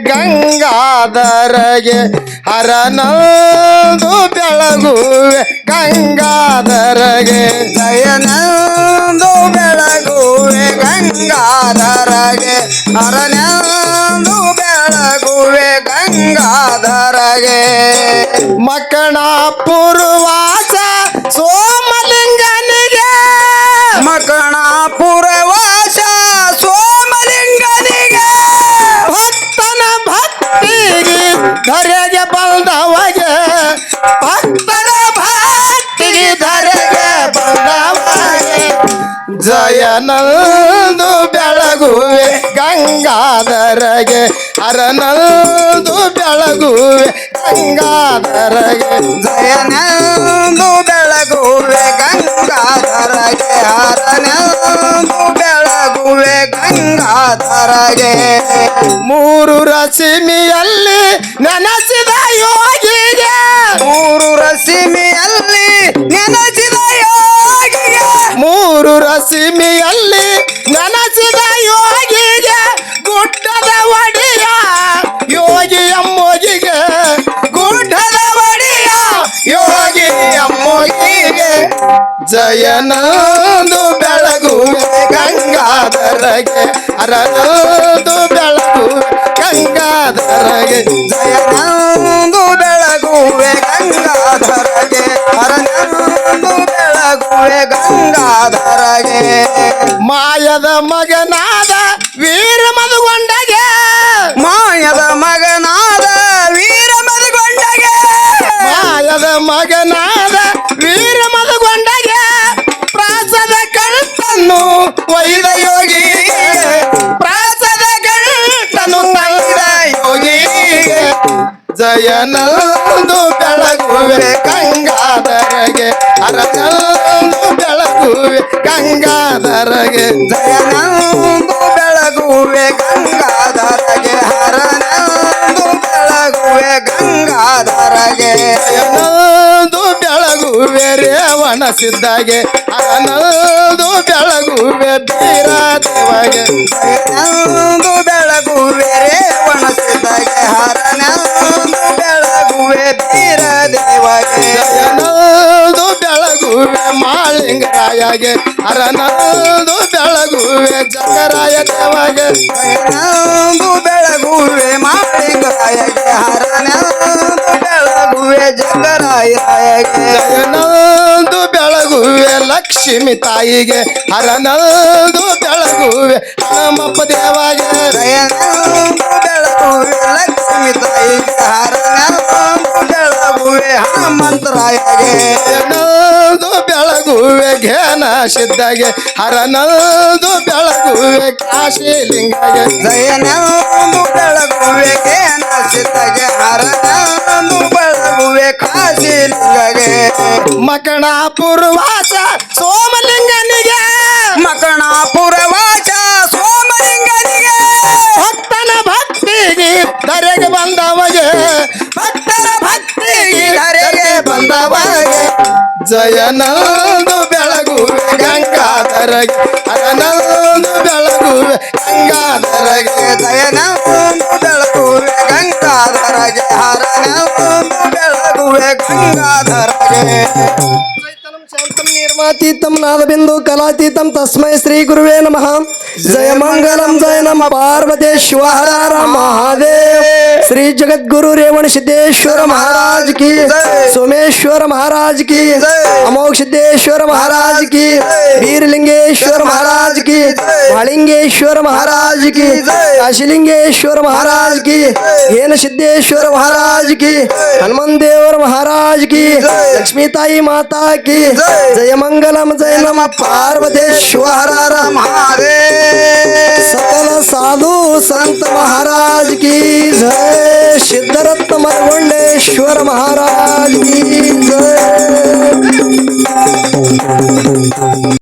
ಗಂಗಾಧರಗೆ ಹರನಂದು ಬೆಳಗುವೆ ಗಂಗಾಧರಗೆ ಜಯನಂದು ಬೆಳಗುವೆ ಗಂಗಾಧರಗೆ ಹರನಂದು ಬೆಳಗುವೆ ಗಂಗಾಧರಗೆ ಮಕ್ಕಣ ಪೂರ್ವಾಸ ಸೋಮಲಿಂಗನಿಗೆ ಮಕಣ ಪುರವಾಸ ಸೋಮಲಿಂಗನಿಗೆ ಭಕ್ತನ ಭಕ್ತಿಗೆ ಧರೆಗೆ ಬಂದವಗೆ ಭಕ್ತನ ಭಕ್ತಿಗೆ ಧರೆಗೆ ಬಂದವಗೆ ಜಯನಂದು ಬೆಳಗುವೆ ಗಂಗಾಧರಗೆ ಹರನಂದು ಬೆಳಗುವೆ ಗಂಗಾಧರಗೆ ಜಯನಂದು ಬೆಳಗುವೆ ಗಂಗಾಧರಗೆ ಹರನಂದು ಬೆಳಗುವೆ ಗಂಗಾಧರಗೆ ಮೂರು ರಶ್ಮಿಯಲ್ಲಿ ನೆನೆಸಿದ ಯೋಗಿಗೆ ಮೂರು ರಶ್ಮಿಯಲ್ಲಿ ನೆನೆಸಿದ ಯೋಗಿಗೆ ಮೂರು ರಶ್ಮಿಯಲ್ಲಿ ನೆನೆಸಿದ ಯೋಗಿಗೆ ಗುಡ್ಡದ ಒಡೆಯ ಯೋಗಿ ಅಮ್ಮೋಗಿಗೆ ಗುಡ್ಡದ ಒಡೆಯ ಯೋಗಿ ಅಮ್ಮೋಗಿಗೆ ಜಯನಂದು ಬೆಳಗುವೆ ಗಂಗಾಧರಗೆ ಹರನಂದು ಬೆಳಗುವೆ ಗಂಗಾಧರಗೆ ಜಯನಂದು ಬೆಳಗುವೆ ಗಂಗಾಧರಗೆ ಹರನಂದು ಬೆಳಗುವೆ ಗಂಗಾಧರಗೆ ಮಾಯದ ಮಗನಾದ ವೀರ ಮಧುಗೊಂಡಗೆ ಮಾಯದ ಮಗನಾದ ವೀರ ಮಧುಗೊಂಡಗೆ ಮಾಯದ ಮಗನಾದ ವೀರ ಮಧುಗೊಂಡಗೆ ಪ್ರಾಸದ ಕಳ್ತನ್ನು ಒಯ್ದ ಯೋಗಿ ಪ್ರಾಸದ ಕಳ್ತನು ತಂದ ಯೋಗಿ ಜಯನಂದು ಬೆಳಗುವೆ ಗಂಗಾಧರಗೆ ಹರನಂದು ಬೆಳಗುವೆ ಗಂಗಾಧರಗೆ ಜಯನಂದು ಬೆಳಗುವೆ ಗಂಗಾಧರಗೆ ಹರನಂದು ಬೆಳಗುವೆ ಗಂಗಾಧರಗೆ ಜಯನಂದು ಬೆಳಗುವೆ ರೇವಣ ಸಿದ್ಧಾಗೆ ಹರನಂದು ಬೆಳಗುವೆ ಬೀರಾದೇವಗೆ ಜಯನಂದು ಬೆಳಗುವೆ ರೇವಣ ಸಿದ್ಧಗೆ ಹರನಂದು ಬೆಳಗುವೆ ಬೀರದೇವಗೆ ಜಯನಂದು ಬೆಳಗುವೆ ಮಾಳಿಂಗರಾಯಗೆ ಹರನಂದು ಬೆಳಗುವೆ ಜಗರಾಯ ದೇವಗೆ ಜಯನಂದು ಬೆಳಗುವೆ ಮಾಳಿಂಗರಾಯಗೆ ಹರನಂದು ಬೆಳಗುವೆ ಜಗರಾಯಗೆ ಜಯನಂದು ಬೆಳಗುವೆ ಲಕ್ಷ್ಮಿ ತಾಯಿಗೆ ಹರನಂದು ಬೆಳಗುವೆ ಹನುಮಪ್ಪ ದೇವಗೆ ಜಯನಂದು ಬೆಳಗುವೆ ಲಕ್ಷ್ಮಿ ತಾಯಿಗೆ ಹರನಂದು ಬೆಳಗುವೆ ಹನುಮಂತರಾಯಗೆ ಜಯನಂದು ಬೆಳಗುವೆ ಘೇನ ಸಿದ್ಧಗೆ ಹರನಂದು ಬೆಳಗುವೆ ಕಾಶಿಲಿಂಗಗೆ ಜಯನಂದು ಬೆಳಗುವೆ ಕೇನ ಸಿದ್ಧಗೆ ಹರನಂದು ಬೆಳಗುವೆ ಕಾಶಿಲಿಂಗಗೆ ಮಕಣ ಪೂರ್ವಾಸ ಸೋಮಲಿಂಗನಿಗೆ ಮಕಣ ಪುರವಾಸ ಸೋಮಲಿಂಗನಿಗೆ ಭಕ್ತನ ಭಕ್ತಿಗೆ ಧರೆಗೆ ಬಂದವಗೆ ಭಕ್ತರ ಭಕ್ತಿಗೆ ಧರೆಗೆ ಬಂದವಗೆ ಜಯನಂದು ಬೆಳಗುವೆ ಗಂಗಾಧರಗೆ ಹರನಂದು ಬೆಳಗುವೆ ಗಂಗಾಧರಗೆ ಜಯನಂದು ಬೆಳಗುವೆ ಗಂಗಾಧರಗೆ ಹರನಂದು ಬೆಳಗುವೆ ಗಂಗಾಧರಗೆ ಶಾಂತಂ ನಿರ್ಮಾತೀತಂ ನಾದಬಿಂದು ಕಲಾತೀತಂ ತಸ್ಮೈ ಶ್ರೀ ಗುರುವೇ ನಮಃ ಜಯ ಮಂಗಲಂ ಜಯ ನಮ ಪಾರ್ವತೇಶ್ವರ ಮಹಾದೇವ್ ಶ್ರೀ ಜಗದ್ಗುರು ರೇವಣ ಸಿದ್ದೇಶ್ವರ महाराज की सोमेश्वर महाराज की अमोघ सिद्धेश्वर महाराज की वीरलिंगेश्वर महाराज की महालिंगेश्वर महाराज की काशीलिंगेश्वर महाराज की हेन सिद्धेश्वर महाराज की हनुमान देवर महाराज की लक्ष्मी ताई माता की जय मंगलम जय नम पार्वतेश्वर महादेव सकल साधु संत महाराज की जय सिद्धरत्न मरगुंडेश्वर महाराज की जय।